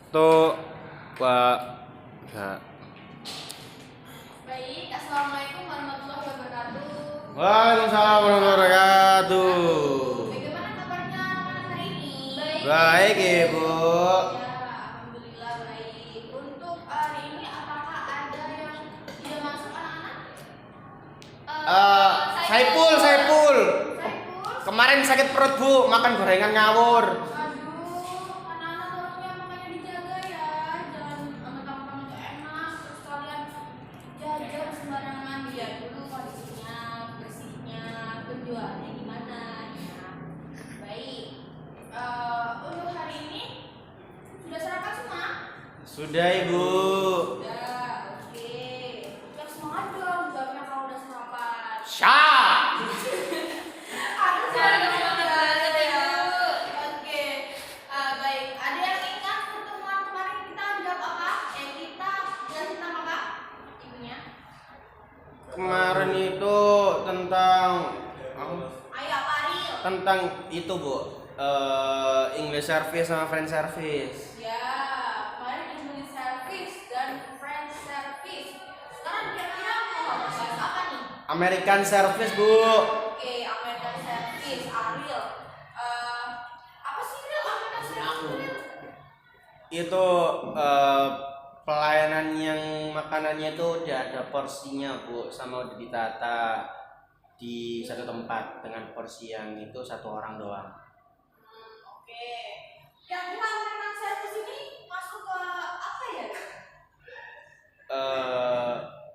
Tuh, Pak. Ya. Baik, assalamualaikum warahmatullahi wabarakatuh. Waalaikumsalam warahmatullahi wabarakatuh. Bagaimana kabarnya anak-anak hari ini? Baik, Ibu. Ya, alhamdulillah baik. Untuk hari ini apakah ada yang tidak masuk anak-anak? Saipul. Saiful. Kemarin sakit perut, Bu, makan gorengan ngawur. Aduh, anak-anak tolongnya makanya dijaga ya. Jangan mentang-mentang nggak enak terus kalian jajan sembarangan. Lihat dulu kondisinya, bersihnya, penjualnya gimana ya. Baik. Untuk hari ini sudah sarapan semua? Sudah, Ibu. Sudah, oke. Yang semangat dong jawabnya kalau udah sarapan. Syah. Aku sudah banget ya. Oke. Baik. Ada yang ingat pertemuan kemarin kita jawab apa? Kita jelasin tentang apa? Ibunya. Kemarin itu tentang Ayo apa Ariel? tentang itu, Bu. English service sama French service. Ya, kemarin English service dan French service. Sekarang kira-kira mau bahas apa nih? American service, Bu. Oke, American service, Ariel. Apa sih Ariel? American service, Ariel? Itu pelayanan yang makanannya itu udah ada porsinya, Bu, sama udah ditata di satu tempat dengan porsi yang itu satu orang doang. Oke. Yang bukan American service ini masuk ke apa ya?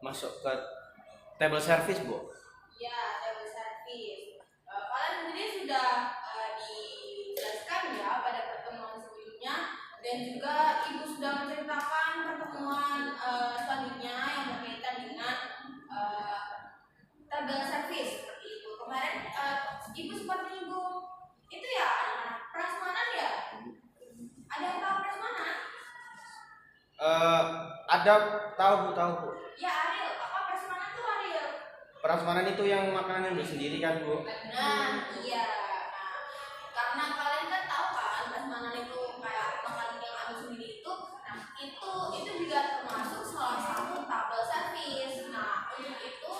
Masuk ke table service, Bu. Ya, table service. Kalian sendiri sudah dijelaskan ya pada pertemuan sebelumnya dan juga Ibu sudah menceritakan pertemuan selanjutnya yang berkaitan dengan table service seperti itu. Kemarin Ibu sempat menyinggung itu ya anak-anak prasmanan ya. Ada yang tahu prasmanan? Ada tahu, Bu, tahu, Bu. Ya Ariel, apa prasmanan tuh Ariel? Prasmanan itu yang makanan yang sendiri kan, Bu. Nah, iya. Nah, karena kalian kan tahu kan prasmanan itu kayak makanan yang ambil sendiri itu. Nah, itu juga termasuk salah satu table service. Nah, untuk itu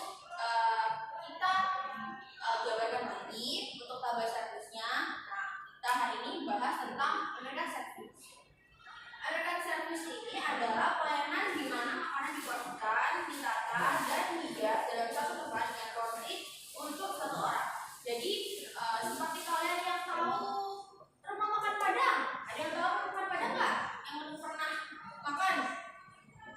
kita jabarkan lagi untuk table service-nya. Nah, kita hari ini bahas tentang American service. American service ini adalah pelayanan di mana makanan diporsikan, ditata, dan dihias dalam satu tempat dengan porsi untuk satu orang. Jadi seperti kalian yang tahu rumah makan Padang, ada yang tahu rumah makan Padang nggak? Yang belum pernah makan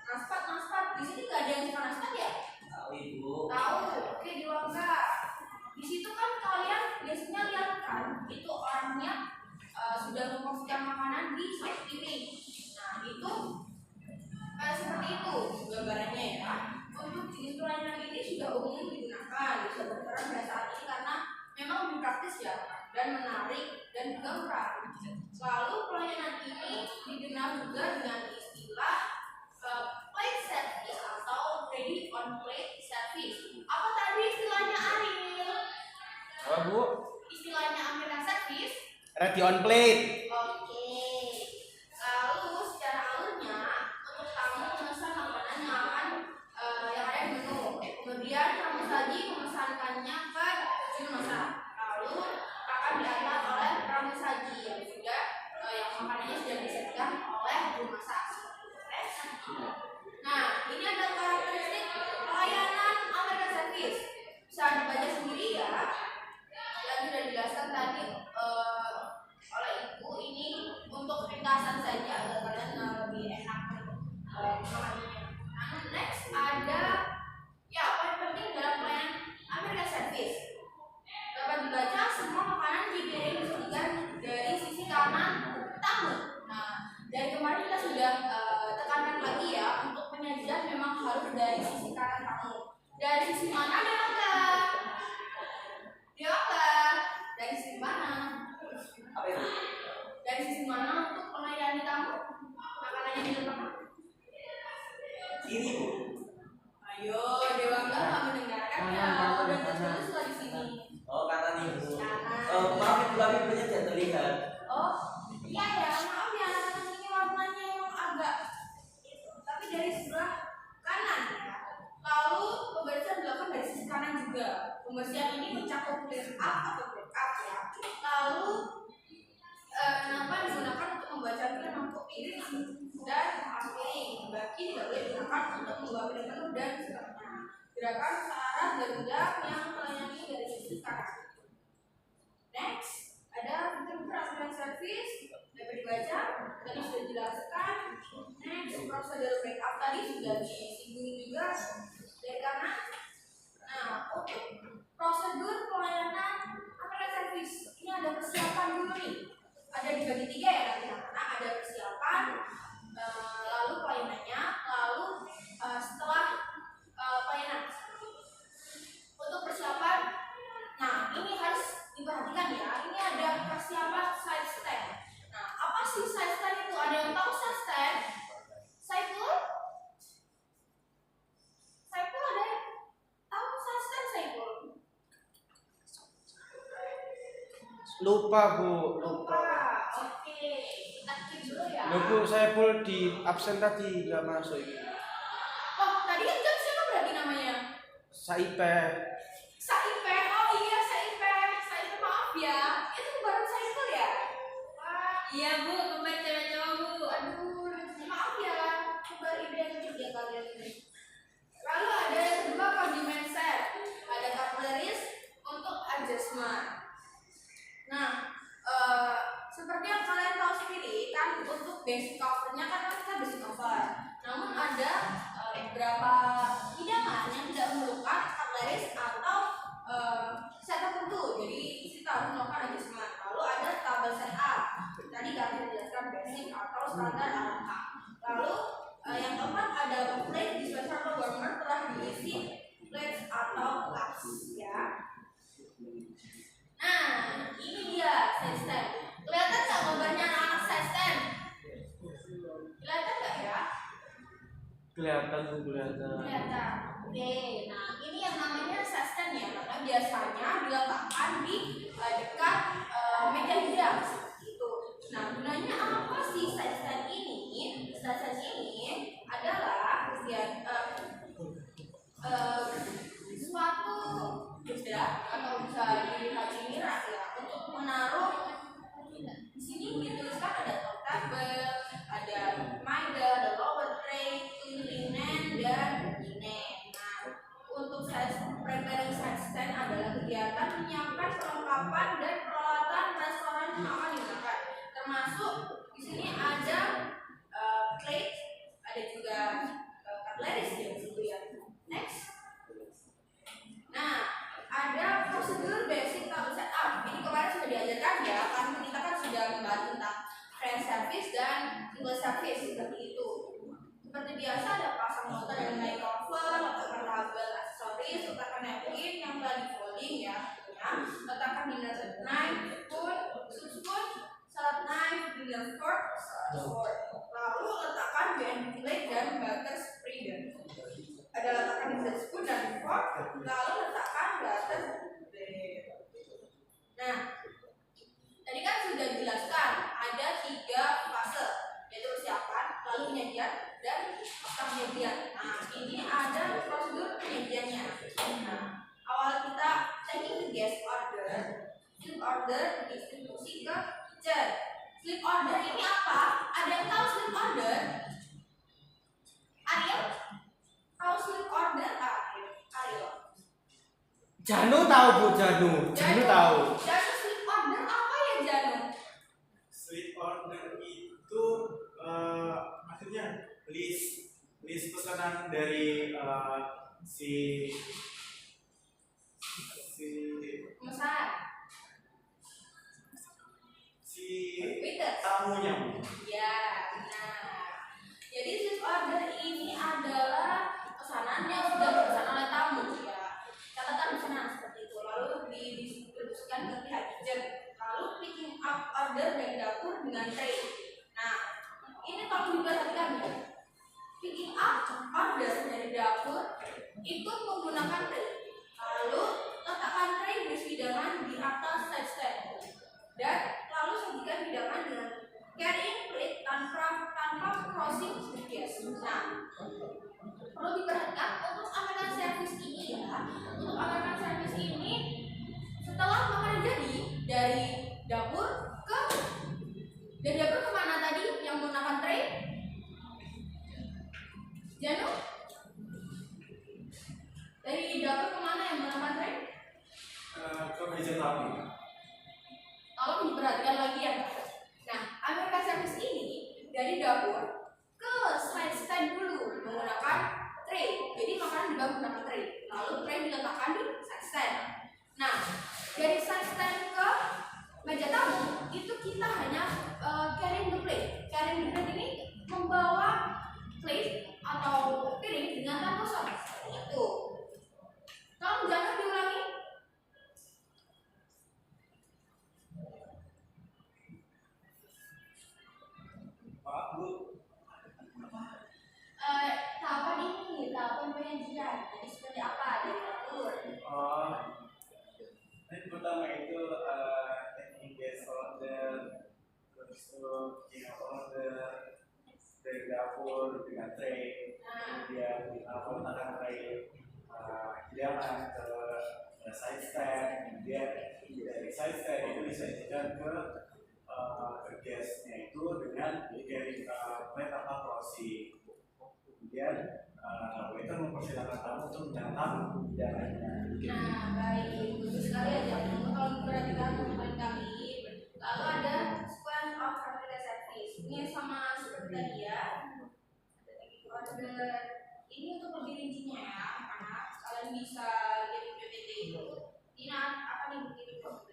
naspat di sini nggak ada yang suka naspat ya? Tahu, Ibu. Tahu, oke di Wangga. Di situ kan kalian biasanya lihat kan itu orangnya sudah memporsikan makanan di satu piring. Nah itu seperti itu gambarannya ya. Untuk jenis pelayanan ini sudah umum digunakan, sudah berperan pada saat ini karena memang lebih praktis ya dan menarik dan juga murah. Lalu pelayanan ini dikenal juga dengan istilah plate service atau ready on plate service. Apa tadi istilahnya Ariel? Apa, Bu? Istilahnya American service. Ready on plate. Oke. Lalu secara alurnya untuk tamu memesan makanan yang akan yang ada di menu. Kemudian tamu saji memesankannya ke juru masak. Lalu akan diantar oleh tamu saji yang sudah yang makanannya sudah disajikan oleh juru masak. Nah, ini ada karakteristik pelayanan American service. Bisa dibaca sendiri ya. Yang sudah dijelaskan tadi oleh Ibu ini untuk ringkasan saja agar kalian lebih enak memahaminya. Nah, next ada ya poin penting dalam pelayanan American service. Dapat dibaca semua makanan di piring disajikan dari sisi kanan tamu. Nah, dari kemarin kita sudah tekankan lagi ya untuk penyajian memang harus dari sisi kanan tamu. Dari sisi mana dia enggak? Dia enggak? Dari sisi mana? Apa itu? Dari sisi mana untuk melayani tamu? Makanannya di depan? Kiri, Bu. Ayo, Dewa nggak mendengarkan ya? Udah terus lah di sini. Oh, kanan Ibu. Kanan. Maaf Ibu, tapi punya tidak terlihat. Oh, iya ya, maaf ya, ini warnanya yang tidak penuh dan seterusnya. Gerakan searah dan genggam yang melayani dari sisi kanan. Next, ada fitur ambulance service dapat dibaca, tadi sudah dijelaskan. Next, prosedur backup tadi sudah disinggung juga dari kanan. Nah, untuk prosedur pelayanan ambulance service ini ada persiapan dulu nih. Ada dibagi 3 ya nanti anak-anak, ada persiapan, lalu pelayanannya, lalu setelah pelayanan. Untuk persiapan, nah ini harus diperhatikan ya. Ini ada persiapan side stand. Nah, apa sih side stand itu? Ada yang tahu side stand? Saiful? Saiful ada yang tahu side stand Saiful? Lupa Bu, lupa. Oke, kita keep dulu ya. Loh Bu, saya full di absen tadi nggak masuk ini. Oh, tadi kan jam siapa berarti namanya? Saipe. Saipe, oh iya Saipe, maaf ya, itu bareng Saiful ya? Wah, Iya Bu, kemarin cewek cowok Bu. aduh, maaf ya, kembali ide yang kerja kalian ini. Lalu ada yang kedua condiment set, ada cutleries untuk adjustment. Nah, seperti yang kalian tahu sendiri kan untuk basic covernya kan kita basic cover. Namun ada beberapa hidangan yang tidak memerlukan cutleries atau set tertentu. Jadi kita harus melakukan adjustment. Lalu ada tabel setup. Tadi kami jelaskan basic atau standar alangkah. Lalu yang keempat ada plate dispenser atau warmer telah diisi plates atau cups ya. Nah, ini dia side stand. Kelihatan nggak gambarnya anak-anak side stand? Kelihatan nggak ya? Kelihatan Bu, kelihatan. Kelihatan. Oke, nah ini yang namanya side stand ya, karena biasanya diletakkan di dekat meja hidang seperti itu. Nah, gunanya apa sih side stand ini? Side stand ini adalah suatu benda atau bisa dilihat ini ya untuk menaruh di sini dituliskan ada top table, ada middle, ada lower tray, linen dan linen. Nah, untuk preparing side stand adalah kegiatan menyiapkan perlengkapan dan peralatan restoran yang akan digunakan, termasuk di sini ada plate, ada juga cutleries ya di situ ya. Next. Nah, ada prosedur basic table setup. Ini kemarin sudah diajarkan ya, karena kita kan sudah membahas tentang French service dan English service seperti itu. Seperti biasa ada pasang motor dan naik cover, letakkan label aksesoris, letakkan napkin yang telah di folding ya, letakkan dinner knife, spoon, salad knife, dinner fork, lalu letakkan band plate dan butter spreader. Ada letakkan dessert spoon dan fork, lalu letakkan butter bread. Nah, tadi kan sudah dijelaskan ada 3 fase, yaitu persiapan, lalu penyajian dan penyajian. Nah, ini ada prosedur penyajiannya. Nah, awal kita taking the guest order, sleep order distribusi ke kitchen. Sleep order ini apa? Ada yang tahu sleep order? Ariel? Tahu sleep order? Ariel? Janu tahu Bu, Janu tahu. Janu sleep order apa ya Janu? Sleep order itu maksudnya list pesanan dari si Pemesan. Waiter. tamunya. Ya, benar. Jadi sleep order ini adalah pesanan yang sudah dipesan oleh tamu ya. Catatan pesanan seperti itu. Lalu didistribusikan ke pihak kitchen. Lalu picking up order dari dapur dengan tray. Nah, ini tolong diperhatikan ya. Picking up order dari dapur itu menggunakan tray. Lalu letakkan tray berisi hidangan di atas side stand. Dan lalu sajikan hidangan dengan carrying plate tanpa crossing surface. Nah, perlu diperhatikan untuk American service ini ya. Untuk American service ini setelah makanan jadi dari dapur kemana tadi yang menggunakan tray? Janu? dari dapur ke side stand dulu menggunakan tray. Jadi makanan dibawa menggunakan tray, lalu tray diletakkan di side stand. Nah, dari side stand ke meja tamu itu kita hanya carrying the plate. Carrying the plate ini membawa plate atau piring dengan tangan kosong seperti itu. Tolong jangan diulangi. Pak, Bu. Tahapan ini, tahapan penyajian. Jadi seperti apa dari dapur? Yang pertama itu taking guest order, terus itu bikin order dari dapur dengan tray, kemudian meletakkan tray hidangan ke side stand, kemudian dari side stand itu disajikan ke guestnya itu dengan carrying plate atau porsi. Kemudian waiter mempersilakan tamu untuk menyantap hidangannya. Nah, baik, bagus sekali aja. Kalau diperhatikan teman kami, lalu ada sequence of cocktail service. Ini sama seperti tadi ya. Order ini untuk lebih rincinya ya, karena kalian bisa lihat di PPT itu. Ini akan dibikin kok.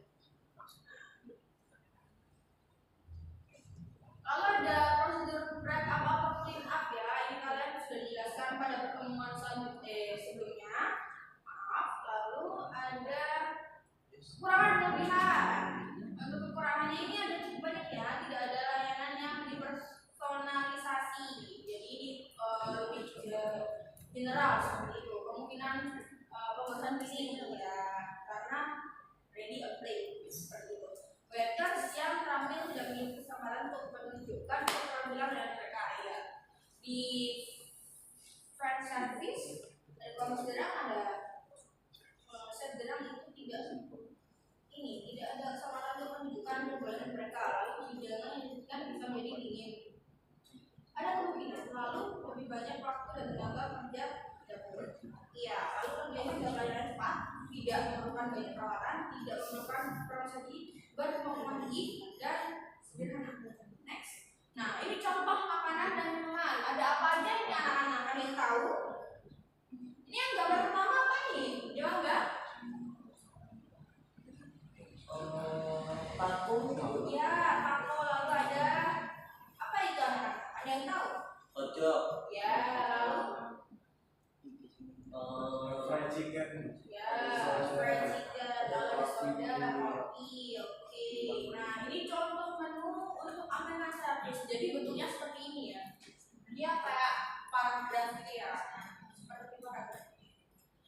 Lalu ada prosedur break up atau clean up ya. Ini kalian sudah dijelaskan pada pertemuan sebelumnya. Maaf. Lalu ada kekurangan dan kelebihan. Untuk kekurangannya ini ada cukup banyak ya. Tidak ada layanan yang dipersonalisasi. Jadi ini lebih general seperti itu. Kemungkinan pembosan pilih ya, karena ready a plate seperti itu. Waiters yang terampil tidak memiliki kesempatan untuk menunjukkan keterampilan dan mereka ya. Di front service dari kelompok sederhana ada sederhana itu tidak ada kesempatan untuk menunjukkan keunggulan mereka. Lalu hidangan yang disediakan bisa menjadi dingin. Ada kemungkinan lalu lebih banyak waktu dan tenaga kerja dapur. Iya, lalu kerjanya tidak pelayanan cepat, tidak memerlukan banyak perawatan, tidak memerlukan proses berkembang tinggi dan sederhana. Next. Nah, ini contoh makanan dan minuman. Ada apa aja ini anak-anak? Ada yang tahu? Ini yang gambar pertama apa nih? Jawab nggak? Paku. Ya, taco. Lalu ada apa itu anak-anak? Ada yang tahu? Ojo. Ya, lalu Fried chicken. ya, fried chicken. Lalu ada soda, kopi. Oke. Nah, ini contoh menu untuk American service. Jadi bentuknya seperti ini ya. Dia kayak paragraf gitu ya. Seperti paragraf.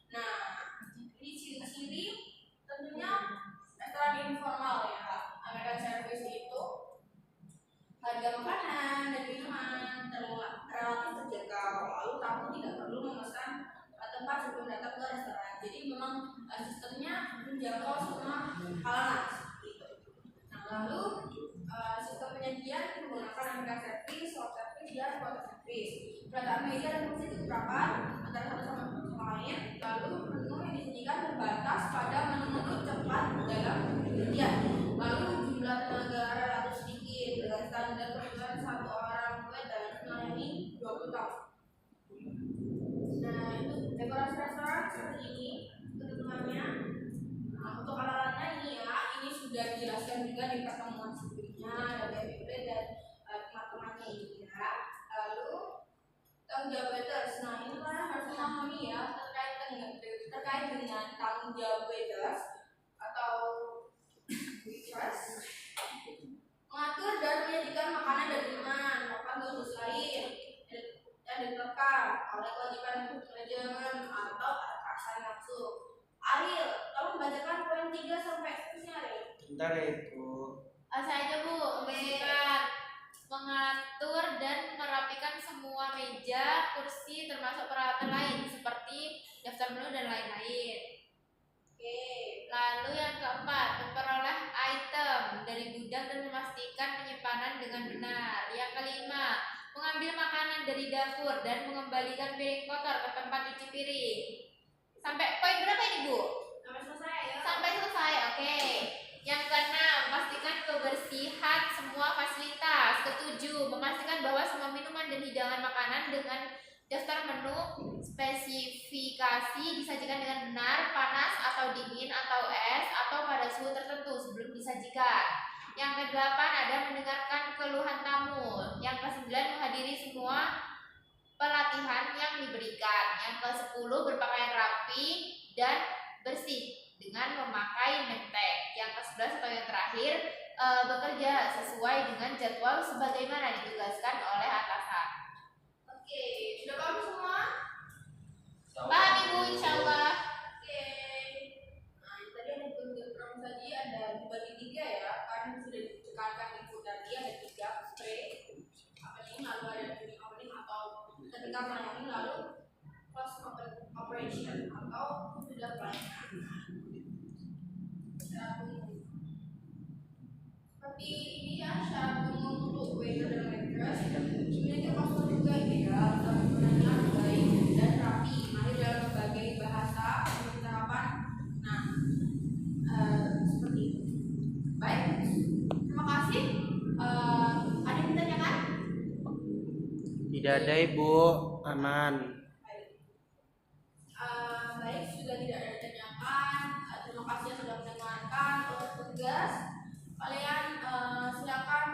Nah, ini ciri-ciri tentunya restoran informal ya. American service itu harga makanan dan minuman relatif terjangkau. Lalu tamu tidak perlu memesan tempat sebelum datang ke restoran. Jadi memang sistemnya menjangkau semua kalangan. Nah, lalu sistem penyajian menggunakan American service, soft service, dan water service. Perataan meja dan kursi diterapkan antara satu sama lain. Lalu menu yang disajikan terbatas pada menu-menu cepat dalam penyajian. Lalu jumlah tenaga relatif sedikit dengan standar kebutuhan satu orang waiter melayani 20 tahun. Nah, itu dekorasi restoran seperti ini ketentuannya. Nah, untuk alat-alatnya ini ya, ini sudah dijelaskan juga di pertemuan sebelumnya ada BPP dan teman-temannya ini ya. Lalu tanggung jawab waiters. Nah, ini kalian harus memahami ya terkait dengan tanggung jawab waiters atau waitress. Mengatur dan menyajikan makanan dan minuman, makan khusus lain yang ditetapkan oleh kewajiban manajemen atau atasan langsung. Ariel, tolong bacakan poin 3 sampai seterusnya, Ariel. Bentar ya Ibu. Saya aja Bu, singkat. Mengatur dan merapikan semua meja, kursi, termasuk peralatan lain seperti daftar menu dan lain-lain. Oke. Lalu yang keempat, memperoleh item dari gudang dan memastikan penyimpanan dengan benar. Yang kelima, mengambil makanan dari dapur dan mengembalikan piring kotor ke tempat cuci piring. Sampai poin berapa ini Bu? Sampai selesai ya. Sampai selesai, oke. Yang keenam, pastikan kebersihan semua fasilitas. Ketujuh, memastikan bahwa semua minuman dan hidangan makanan dengan daftar menu spesifikasi disajikan dengan benar, panas atau dingin atau es atau pada suhu tertentu sebelum disajikan. Yang kedelapan, ada mendengarkan keluhan tamu. Yang kesembilan, menghadiri semua pelatihan yang diberikan. Yang kesepuluh, berpakaian rapi dan bersih dengan memakai name tag. Yang ke-11 atau yang terakhir, bekerja sesuai dengan jadwal sebagaimana ditugaskan oleh atasan. Oke, sudah paham semua? Paham Ibu, insyaallah. Oke. Nah, ini tadi ada beberapa tadi ada dibagi tiga ya, kan sudah ditekankan itu tadi ada tiga spray opening, lalu ada beginning opening atau ketika melayani, lalu close operation atau sudah pelayanan. Syarat umum. Seperti ini ya syarat umum untuk waiter dan waitress. Memiliki postur juga ideal, penggunaannya baik dan rapi, mahir dalam berbagai bahasa, penerapan. Nah, seperti itu. Baik, terima kasih. Ada yang ditanyakan? Tidak ada Ibu, aman. Baik. Baik, sudah tidak ada ditanyakan. Terima kasih yang sudah mendengarkan. Untuk tugas, kalian silakan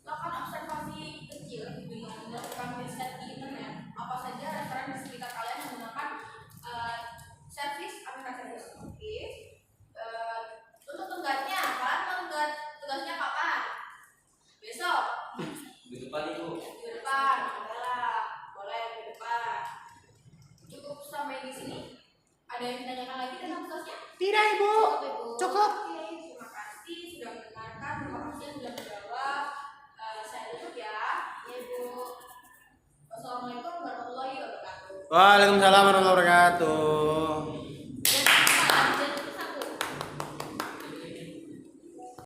lakukan observasi kecil dengan melakukan riset di internet. Apa saja restoran di sekitar kalian yang menggunakan servis American Service. Oke. Untuk tugasnya, kalian menggugat tugasnya kapan? Besok. Di depan Ibu. Minggu depan, adalah boleh minggu depan. Cukup sampai di sini. Ada yang ditanyakan lagi tentang tugasnya? Tidak Ibu. Cukup. Oke, terima kasih sudah mendengarkan. Terima kasih yang sudah menjawab. Saya tutup ya. Ya Ibu. Wassalamualaikum warahmatullahi wabarakatuh. Waalaikumsalam warahmatullahi wabarakatuh.